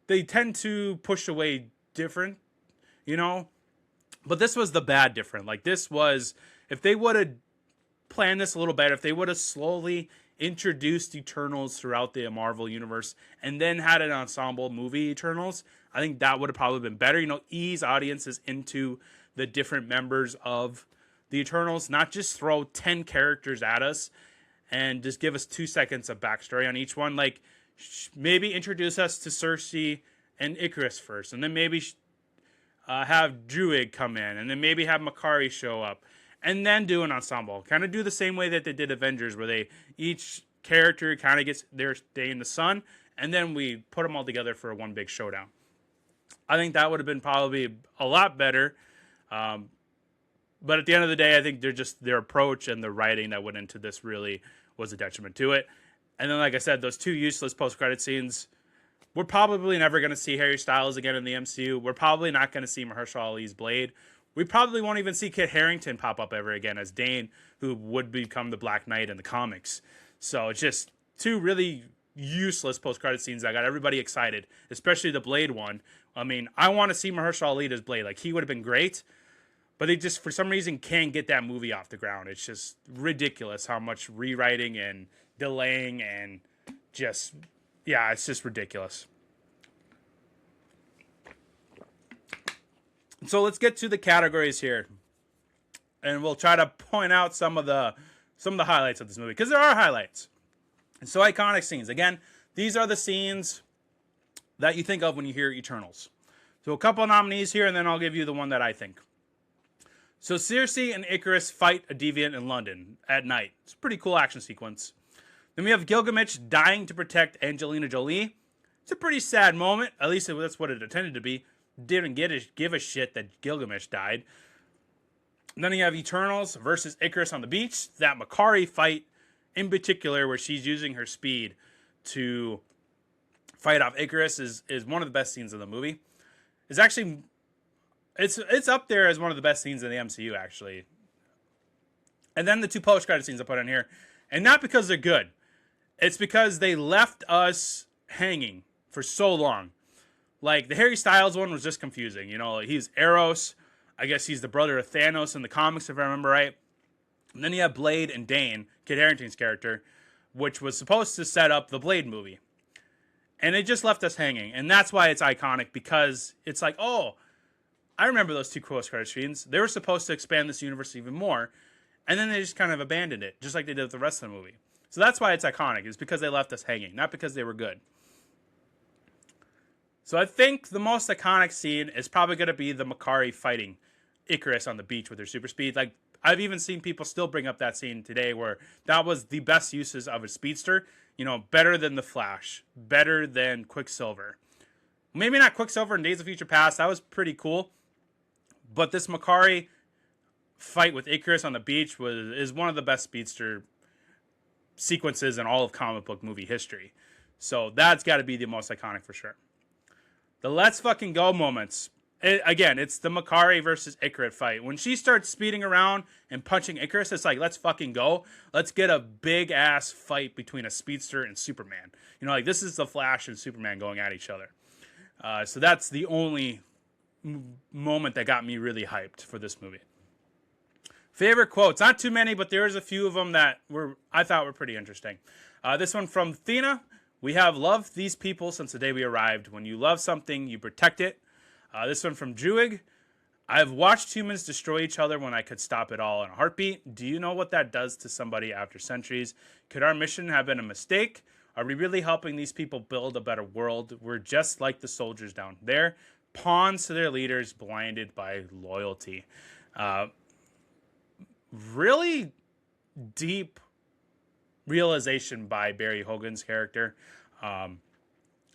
they tend to push away different, but this was the bad different. Like, this was, if they would have planned this a little better, if they would have slowly introduced Eternals throughout the Marvel universe and then had an ensemble movie Eternals, I think that would have probably been better. Ease audiences into the different members of the Eternals, not just throw 10 characters at us and just give us 2 seconds of backstory on each one. Like, maybe introduce us to Cersei and Icarus first, and then maybe have Druid come in, and then maybe have Makari show up, and then do an ensemble. Kind of do the same way that they did Avengers, where each character kind of gets their day in the sun, and then we put them all together for one big showdown. I think that would have been probably a lot better. But at the end of the day, I think their approach and the writing that went into this really was a detriment to it. And then, like I said, those 2 useless post-credit scenes, we're probably never going to see Harry Styles again in the MCU. We're probably not going to see Mahershala Ali's Blade. We probably won't even see Kit Harington pop up ever again as Dane, who would become the Black Knight in the comics. So it's just 2 really useless post-credit scenes that got everybody excited, especially the Blade one. I mean, I want to see Mahershala Ali as Blade. Like, he would have been great, but they just, for some reason, can't get that movie off the ground. It's just ridiculous how much rewriting and delaying and it's just ridiculous. So let's get to the categories here, and we'll try to point out some of the highlights of this movie, because there are highlights. And so, iconic scenes. Again, these are the scenes that you think of when you hear Eternals. So a couple of nominees here, and then I'll give you the one that I think. So Cersei and Icarus fight a deviant in London at night. It's a pretty cool action sequence. Then we have Gilgamesh dying to protect Angelina Jolie. It's a pretty sad moment. At least that's what it intended to be. Didn't give a shit that Gilgamesh died. And then you have Eternals versus Icarus on the beach. That Makari fight in particular, where she's using her speed to fight off Icarus, is one of the best scenes of the movie. It's actually, it's up there as one of the best scenes in the MCU, actually. And then the 2 post-credit scenes I put in here. And not because they're good. It's because they left us hanging for so long. Like, the Harry Styles one was just confusing. He's Eros. I guess he's the brother of Thanos in the comics, if I remember right. And then you have Blade and Dane, Kit Harington's character, which was supposed to set up the Blade movie. And it just left us hanging. And that's why it's iconic, because it's like, oh, I remember those 2 post-credit scenes. They were supposed to expand this universe even more. And then they just kind of abandoned it, just like they did with the rest of the movie. So that's why it's iconic. It's because they left us hanging, not because they were good. So I think the most iconic scene is probably going to be the Makari fighting Icarus on the beach with her super speed. Like, I've even seen people still bring up that scene today, where that was the best uses of a speedster. Better than the Flash, better than Quicksilver. Maybe not Quicksilver in Days of Future Past. That was pretty cool. But this Makari fight with Icarus on the beach is one of the best speedster sequences in all of comic book movie history. So that's got to be the most iconic for sure. The let's fucking go moments. Again, it's the Makari versus Ikaris fight. When she starts speeding around and punching Ikaris, it's like, let's fucking go. Let's get a big ass fight between a speedster and Superman. You know, like this is the Flash and Superman going at each other. So that's the only moment that got me really hyped for this movie. Favorite quotes, not too many, but there's a few of them that I thought were pretty interesting. This one from Thena: "We have loved these people since the day we arrived. When you love something, you protect it." This one from Druig: "I've watched humans destroy each other when I could stop it all in a heartbeat. Do you know what that does to somebody after centuries? Could our mission have been a mistake? Are we really helping these people build a better world? We're just like the soldiers down there, pawns to their leaders, blinded by loyalty." Really deep realization by Barry Hogan's character.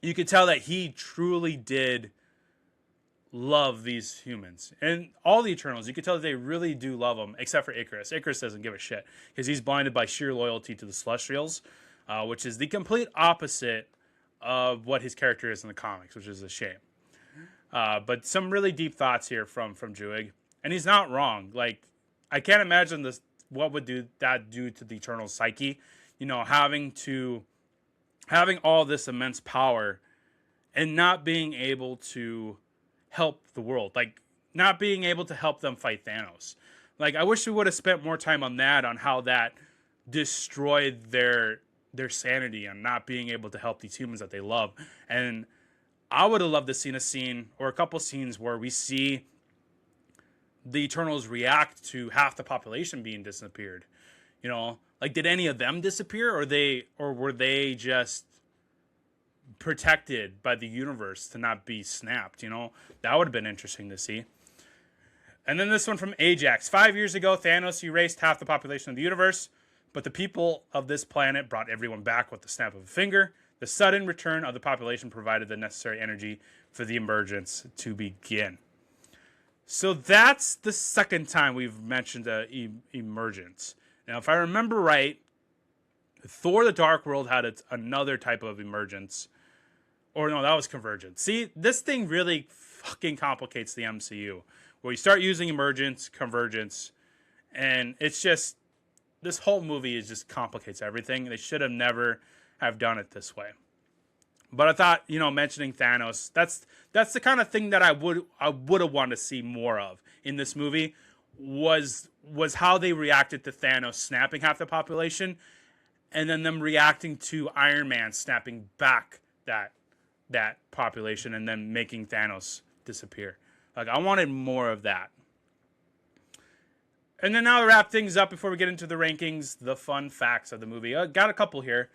You could tell that he truly did love these humans and all the Eternals. You could tell that they really do love them, except for Ikaris. Ikaris doesn't give a shit because he's blinded by sheer loyalty to the Celestials, which is the complete opposite of what his character is in the comics, which is a shame. But some really deep thoughts here from Druig, and he's not wrong. Like, I can't imagine this. What would do to the Eternal psyche? You know, having all this immense power and not being able to help the world, like not being able to help them fight Thanos. Like, I wish we would have spent more time on that, on how that destroyed their sanity and not being able to help these humans that they love. And I would have loved to see a scene or a couple scenes where we see the Eternals react to half the population being disappeared. You know, like, did any of them disappear, or were they just protected by the universe to not be snapped? You know, that would have been interesting to see. And then this one from Ajax: "5 years ago, Thanos erased half the population of the universe, but the people of this planet brought everyone back with the snap of a finger. The sudden return of the population provided the necessary energy for the emergence to begin." So that's the second time we've mentioned emergence. Now, if I remember right, Thor: The Dark World had another type of emergence. Or no, that was convergence. See, this thing really fucking complicates the MCU, where you start using emergence, convergence, and it's just, this whole movie just complicates everything. They should have never have done it this way. But I thought, you know, mentioning Thanos, that's the kind of thing that I would have wanted to see more of in this movie, was how they reacted to Thanos snapping half the population, and then them reacting to Iron Man snapping back that population and then making Thanos disappear. Like, I wanted more of that. And then now to wrap things up before we get into the rankings, the fun facts of the movie. I got a couple here.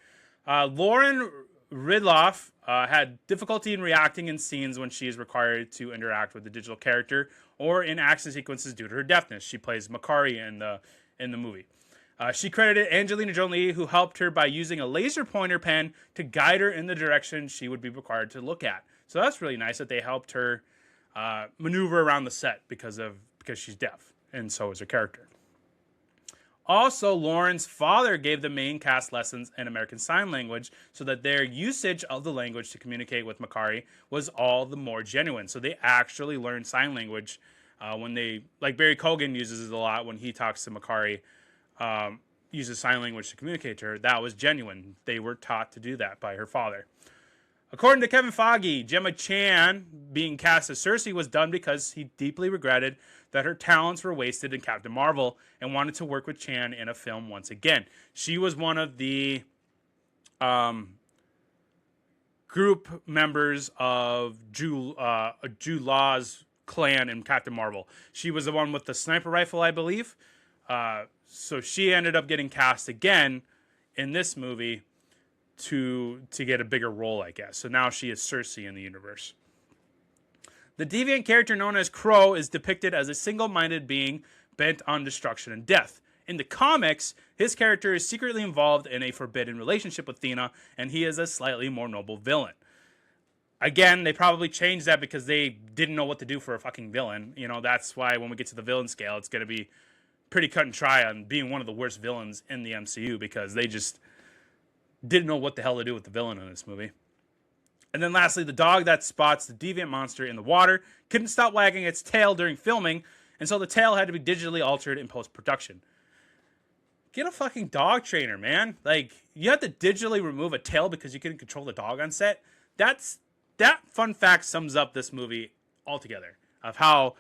Lauren Ridloff had difficulty in reacting in scenes when she is required to interact with the digital character or in action sequences due to her deafness. She plays Makari in the movie. She credited Angelina Jolie, who helped her by using a laser pointer pen to guide her in the direction she would be required to look at. So that's really nice that they helped her maneuver around the set because she's deaf, and so is her character. Also, Lauren's father gave the main cast lessons in American Sign Language so that their usage of the language to communicate with Makari was all the more genuine. So they actually learned sign language when they, like Barry Keoghan uses it a lot when he talks to Makari, uses sign language to communicate to her. That was genuine. They were taught to do that by her father. According to Kevin Feige, Gemma Chan being cast as Cersei was done because he deeply regretted that her talents were wasted in Captain Marvel and wanted to work with Chan in a film once again. She was one of the group members of Jude Law's clan in Captain Marvel. She was the one with the sniper rifle, I believe. So she ended up getting cast again in this movie to get a bigger role, I guess. So now she is Cersei in the universe. The deviant character known as Crow is depicted as a single-minded being bent on destruction and death. In the comics, his character is secretly involved in a forbidden relationship with Thena, and he is a slightly more noble villain. Again, they probably changed that because they didn't know what to do for a fucking villain. You know, that's why when we get to the villain scale, it's going to be pretty cut and dry on being one of the worst villains in the MCU because they just didn't know what the hell to do with the villain in this movie. And then lastly, the dog that spots the deviant monster in the water couldn't stop wagging its tail during filming, and so the tail had to be digitally altered in post-production. Get a fucking dog trainer, man. Like, you have to digitally remove a tail because you couldn't control the dog on set. That fun fact sums up this movie altogether, of how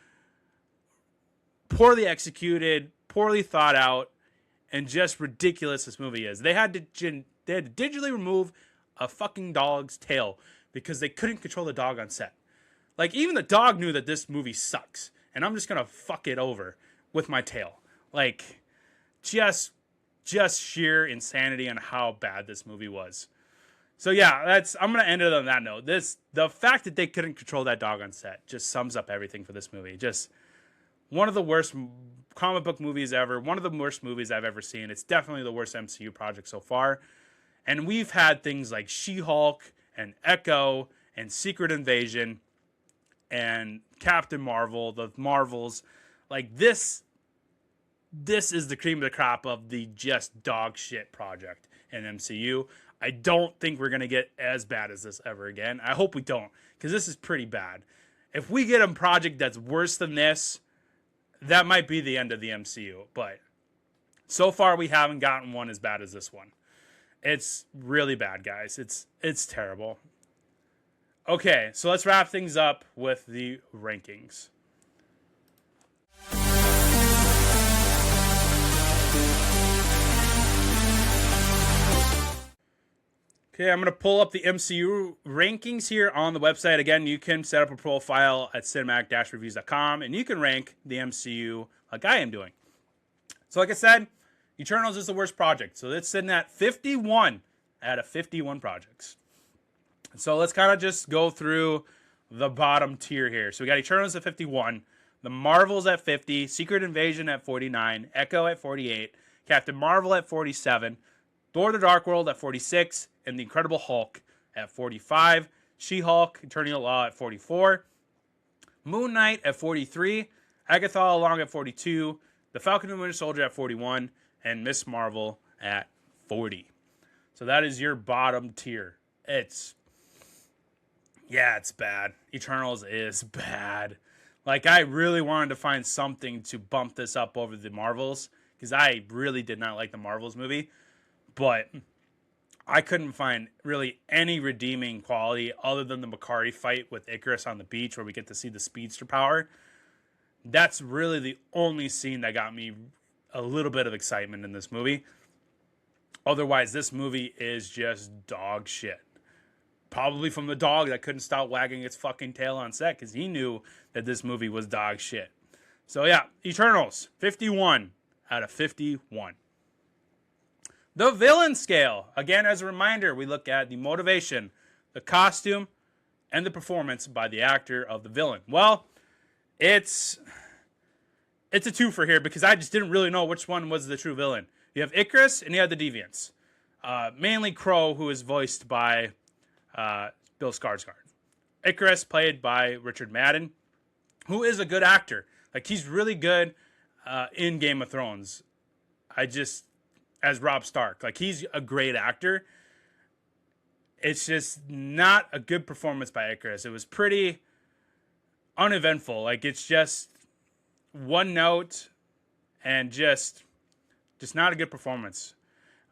poorly executed, poorly thought out, and just ridiculous this movie is. They had to digitally remove a fucking dog's tail because they couldn't control the dog on set. Like, even the dog knew that this movie sucks, and I'm just gonna fuck it over with my tail. Like, just sheer insanity on how bad this movie was. So yeah, I'm gonna end it on that note. The fact that they couldn't control that dog on set just sums up everything for this movie. Just one of the worst comic book movies ever. One of the worst movies I've ever seen. It's definitely the worst MCU project so far. And we've had things like She-Hulk and Echo and Secret Invasion and Captain Marvel, the Marvels. Like, this is the cream of the crop of the just dog shit project in MCU. I don't think we're going to get as bad as this ever again. I hope we don't, because this is pretty bad. If we get a project that's worse than this, that might be the end of the MCU. But so far, we haven't gotten one as bad as this one. It's really bad, guys. It's terrible. Okay, so let's wrap things up with the rankings. Okay, I'm going to pull up the MCU rankings here on the website. Again, you can set up a profile at cinematic-reviews.com, and you can rank the MCU like I am doing. So like I said, Eternals is the worst project. So it's sitting at 51 out of 51 projects. So let's kind of just go through the bottom tier here. So we got Eternals at 51, The Marvels at 50, Secret Invasion at 49, Echo at 48, Captain Marvel at 47, Thor: The Dark World at 46, and The Incredible Hulk at 45, She-Hulk, Eternal Law at 44, Moon Knight at 43, Agatha All Along at 42, The Falcon and Winter Soldier at 41, and Miss Marvel at 40. So that is your bottom tier. It's bad. Eternals is bad. Like, I really wanted to find something to bump this up over the Marvels, because I really did not like the Marvels movie, but I couldn't find really any redeeming quality other than the Makari fight with Icarus on the beach where we get to see the speedster power. That's really the only scene that got me a little bit of excitement in this movie. Otherwise, this movie is just dog shit. Probably from the dog that couldn't stop wagging its fucking tail on set because he knew that this movie was dog shit. So yeah, Eternals, 51 out of 51. The villain scale. Again, as a reminder, we look at the motivation, the costume, and the performance by the actor of the villain. Well, it's a twofer here because I just didn't really know which one was the true villain. You have Icarus and you have the Deviants. Mainly Crow, who is voiced by Bill Skarsgård. Icarus, played by Richard Madden, who is a good actor. Like, he's really good in Game of Thrones. As Robb Stark. Like, he's a great actor. It's just not a good performance by Icarus. It was pretty uneventful. Like, it's just one note and just not a good performance.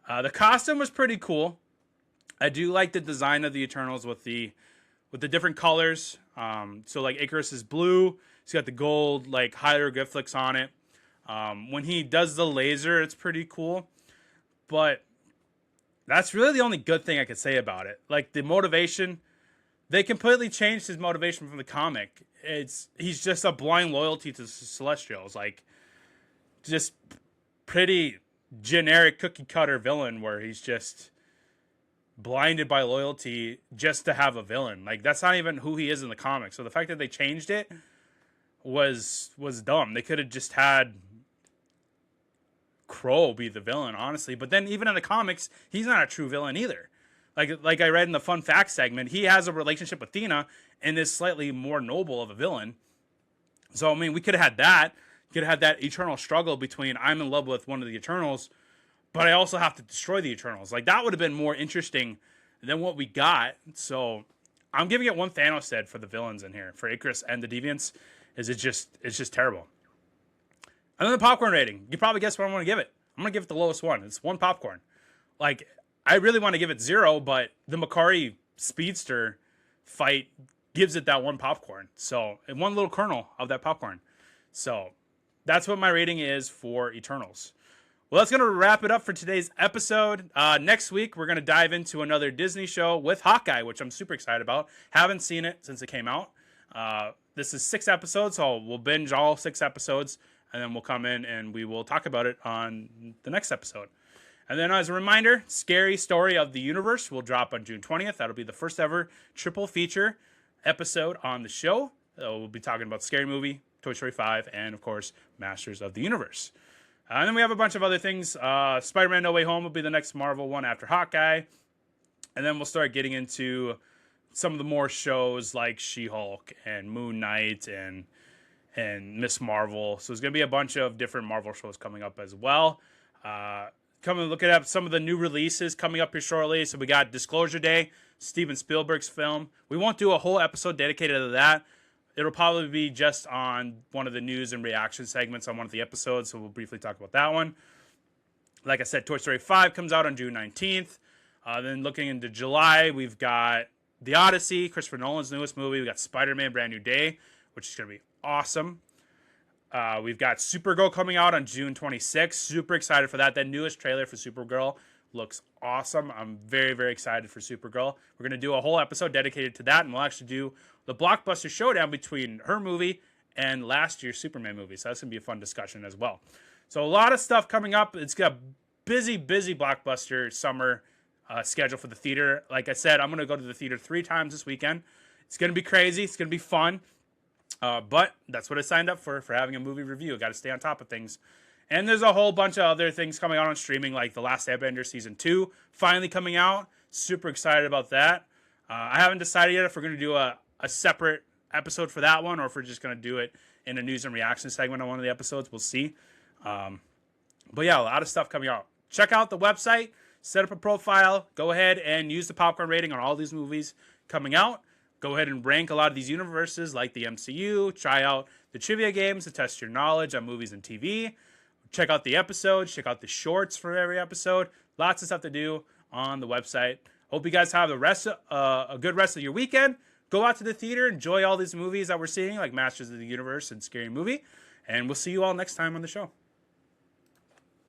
The costume was pretty cool. I do like the design of the Eternals with the different colors. So like Icarus is blue. He's got the gold like hieroglyphics on it. When he does the laser, it's pretty cool. But that's really the only good thing I could say about it. Like, the motivation, they completely changed his motivation from the comic. He's just a blind loyalty to the Celestials. Like, just pretty generic cookie cutter villain where he's just blinded by loyalty just to have a villain. Like, that's not even who he is in the comics. So the fact that they changed it was dumb. They could have just had Crow be the villain, honestly. But then even in the comics, he's not a true villain either. Like I read in the fun facts segment, he has a relationship with Athena and is slightly more noble of a villain. So, I mean, we could have had that. Could have had that eternal struggle between I'm in love with one of the Eternals, but I also have to destroy the Eternals. Like, that would have been more interesting than what we got. So I'm giving it one Thanos said for the villains in here, for Icarus and the Deviants, is it's just terrible. And then the popcorn rating. You probably guess what I'm going to give it. I'm going to give it the lowest one. It's one popcorn. Like, I really want to give it 0, but the Makari Speedster fight gives it that one popcorn. So, and one little kernel of that popcorn. So, that's what my rating is for Eternals. Well, that's going to wrap it up for today's episode. Next week, we're going to dive into another Disney show with Hawkeye, which I'm super excited about. Haven't seen it since it came out. This is 6 episodes, so we'll binge all 6 episodes, and then we'll come in and we will talk about it on the next episode. And then as a reminder, Scary Story of the Universe will drop on June 20th. That'll be the first ever triple feature episode on the show. We'll be talking about Scary Movie, Toy Story 5, and of course, Masters of the Universe. And then we have a bunch of other things. Spider-Man No Way Home will be the next Marvel one after Hawkeye. And then we'll start getting into some of the more shows like She-Hulk and Moon Knight and Miss Marvel. So there's going to be a bunch of different Marvel shows coming up as well. Come and look at some of the new releases coming up here shortly. So we got Disclosure Day, Steven Spielberg's film. We won't do a whole episode dedicated to that. It'll probably be just on one of the news and reaction segments on one of the episodes, so we'll briefly talk about that one. Like I said, Toy Story 5 comes out on June 19th. Then looking into July, we've got The Odyssey, Christopher Nolan's newest movie. We've got Spider-Man Brand New Day, which is going to be awesome. We've got Supergirl coming out on June 26th. Super excited for that. That newest trailer for Supergirl looks awesome. I'm very, very excited for Supergirl. We're going to do a whole episode dedicated to that, and we'll actually do the blockbuster showdown between her movie and last year's Superman movie. So that's going to be a fun discussion as well. So a lot of stuff coming up. It's got a busy blockbuster summer schedule for the theater. Like I said, I'm going to go to the theater 3 times this weekend. It's going to be crazy. It's going to be fun. But that's what I signed up for having a movie review. I got to stay on top of things. And there's a whole bunch of other things coming out on streaming, like The Last Airbender Season 2 finally coming out. Super excited about that. I haven't decided yet if we're going to do a separate episode for that one or if we're just going to do it in a news and reaction segment on one of the episodes. We'll see. But yeah, a lot of stuff coming out. Check out the website, set up a profile, go ahead and use the popcorn rating on all these movies coming out. Go ahead and rank a lot of these universes like the MCU. Try out the trivia games to test your knowledge on movies and TV. Check out the episodes. Check out the shorts for every episode. Lots of stuff to do on the website. Hope you guys have a good rest of your weekend. Go out to the theater. Enjoy all these movies that we're seeing, like Masters of the Universe and Scary Movie. And we'll see you all next time on the show.